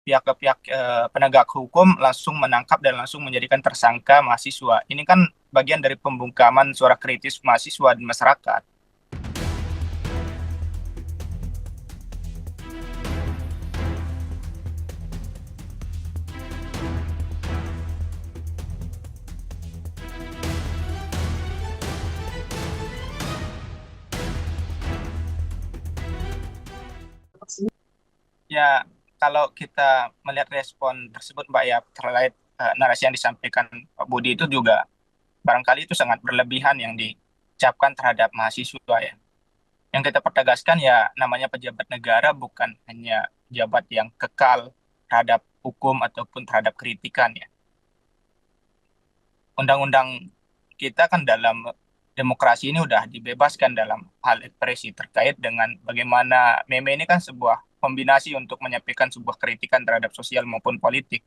pihak-pihak penegak hukum langsung menangkap dan langsung menjadikan tersangka mahasiswa. Ini kan bagian dari pembungkaman suara kritis mahasiswa dan masyarakat. Ya, kalau kita melihat respon tersebut, Mbak, ya, terkait narasi yang disampaikan Pak Budi itu juga barangkali itu sangat berlebihan yang diucapkan terhadap mahasiswa ya. Yang kita pertegaskan ya namanya pejabat negara bukan hanya pejabat yang kekal terhadap hukum ataupun terhadap kritikan ya. Undang-undang kita kan dalam demokrasi ini udah dibebaskan dalam hal ekspresi terkait dengan bagaimana meme ini kan sebuah kombinasi untuk menyampaikan sebuah kritikan terhadap sosial maupun politik.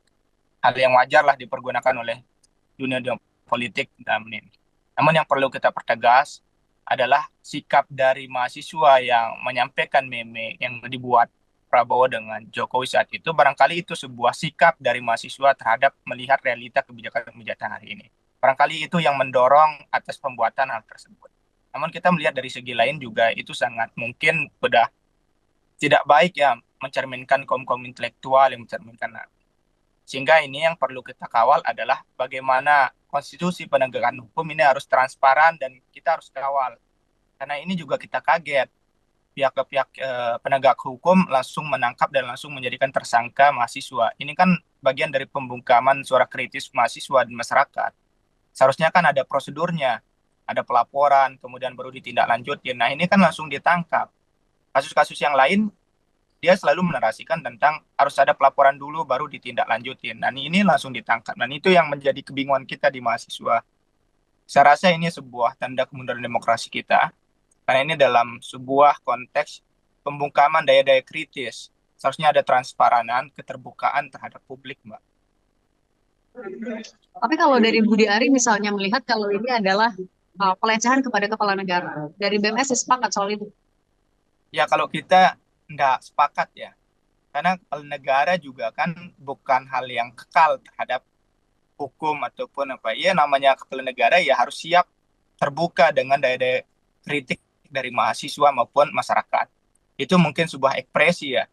Hal yang wajar lah dipergunakan oleh dunia politik dalam ini. Namun yang perlu kita pertegas adalah sikap dari mahasiswa yang menyampaikan meme yang dibuat Prabowo dengan Jokowi saat itu, barangkali itu sebuah sikap dari mahasiswa terhadap melihat realita kebijakan-kebijakan hari ini. Barangkali itu yang mendorong atas pembuatan hal tersebut. Namun kita melihat dari segi lain juga itu sangat mungkin sudah tidak baik ya mencerminkan kaum-kaum intelektual yang mencerminkan. Sehingga ini yang perlu kita kawal adalah bagaimana konstitusi penegakan hukum ini harus transparan dan kita harus kawal. Karena ini juga kita kaget pihak-pihak penegak hukum langsung menangkap dan langsung menjadikan tersangka mahasiswa. Ini kan bagian dari pembungkaman suara kritis mahasiswa dan masyarakat. Seharusnya kan ada prosedurnya, ada pelaporan, kemudian baru ditindaklanjutin. Nah ini kan langsung ditangkap. Kasus-kasus yang lain dia selalu menarasikan tentang harus ada pelaporan dulu baru ditindaklanjutin. Dan ini langsung ditangkap. Dan itu yang menjadi kebingungan kita di mahasiswa. Saya rasa ini sebuah tanda kemunduran demokrasi kita. Karena ini dalam sebuah konteks pembungkaman daya-daya kritis. Seharusnya ada transparanan, keterbukaan terhadap publik, Mbak. Tapi kalau dari Budi Ari misalnya melihat kalau ini adalah pelecehan kepada kepala negara, dari BMS sepakat soal itu. Ya kalau kita nggak sepakat ya, karena kepala negara juga kan bukan hal yang kekal terhadap hukum ataupun apa. Ya namanya kepala negara ya harus siap terbuka dengan daya-daya kritik dari mahasiswa maupun masyarakat. Itu mungkin sebuah ekspresi ya.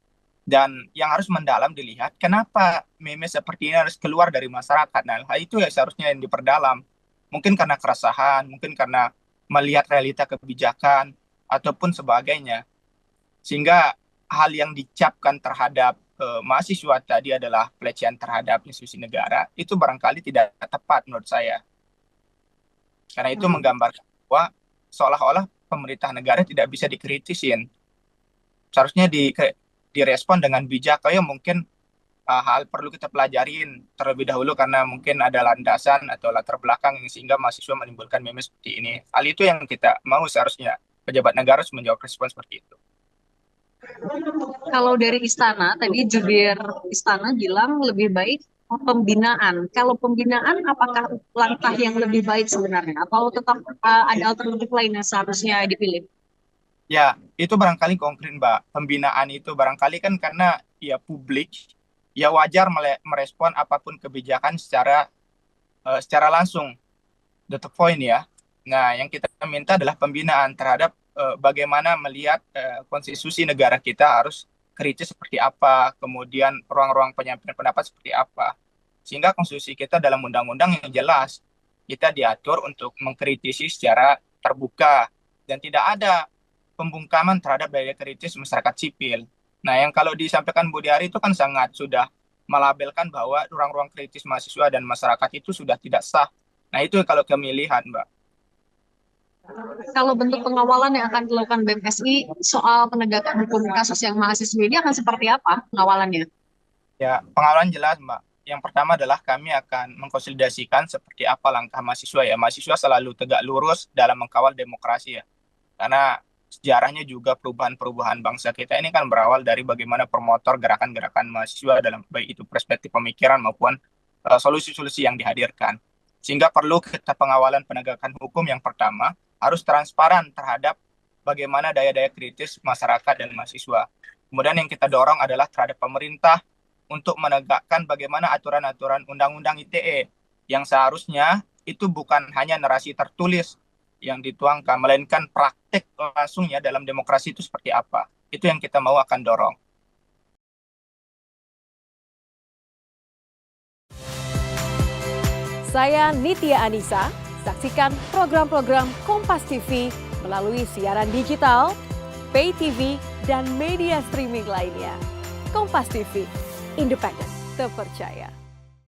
Dan yang harus mendalam dilihat, kenapa meme seperti ini harus keluar dari masyarakat. Nah, hal itu ya seharusnya yang diperdalam. Mungkin karena keresahan, mungkin karena melihat realita kebijakan, ataupun sebagainya. Sehingga hal yang dicapkan terhadap mahasiswa tadi adalah pelecehan terhadap institusi negara, itu barangkali tidak tepat menurut saya. Karena itu Hmm. menggambarkan bahwa seolah-olah pemerintah negara tidak bisa dikritisin. Seharusnya direspon dengan bijak. Kayak mungkin hal perlu kita pelajarin terlebih dahulu karena mungkin ada landasan atau latar belakang yang sehingga mahasiswa menimbulkan meme seperti ini. Hal itu yang kita mau seharusnya pejabat negara harus menjawab respon seperti itu. Kalau dari istana, tadi jubir istana bilang lebih baik pembinaan. Kalau pembinaan, apakah langkah yang lebih baik sebenarnya? Atau tetap ada alternatif lain yang seharusnya dipilih? Ya, itu barangkali konkret, Mbak. Pembinaan itu barangkali kan karena ya publik ya wajar merespon apapun kebijakan secara langsung, the point ya. Nah, yang kita minta adalah pembinaan terhadap bagaimana melihat konstitusi negara kita harus kritis seperti apa, kemudian ruang-ruang penyampaian pendapat seperti apa. Sehingga konstitusi kita dalam undang-undang yang jelas, kita diatur untuk mengkritisi secara terbuka dan tidak ada pembungkaman terhadap daya kritis masyarakat sipil. Nah, yang kalau disampaikan Budi Ari itu kan sangat sudah melabelkan bahwa ruang-ruang kritis mahasiswa dan masyarakat itu sudah tidak sah. Nah, itu kalau kami lihat, Mbak. Kalau bentuk pengawalan yang akan dilakukan BMSI soal penegakan hukum kasus yang mahasiswa ini akan seperti apa pengawalannya? Ya, pengawalan jelas, Mbak. Yang pertama adalah kami akan mengkonsolidasikan seperti apa langkah mahasiswa ya. Mahasiswa selalu tegak lurus dalam mengkawal demokrasi ya. Karena sejarahnya juga perubahan-perubahan bangsa kita ini kan berawal dari bagaimana promotor gerakan-gerakan mahasiswa dalam baik itu perspektif pemikiran maupun solusi-solusi yang dihadirkan. Sehingga perlu kita pengawalan penegakan hukum yang pertama harus transparan terhadap bagaimana daya-daya kritis masyarakat dan mahasiswa. Kemudian yang kita dorong adalah terhadap pemerintah untuk menegakkan bagaimana aturan-aturan Undang-Undang ITE yang seharusnya itu bukan hanya narasi tertulis yang dituangkan, melainkan praktek langsungnya dalam demokrasi itu seperti apa. Itu yang kita mau akan dorong. Saya Nitya Anissa, saksikan program-program Kompas TV melalui siaran digital, pay TV, dan media streaming lainnya. Kompas TV, independen, terpercaya.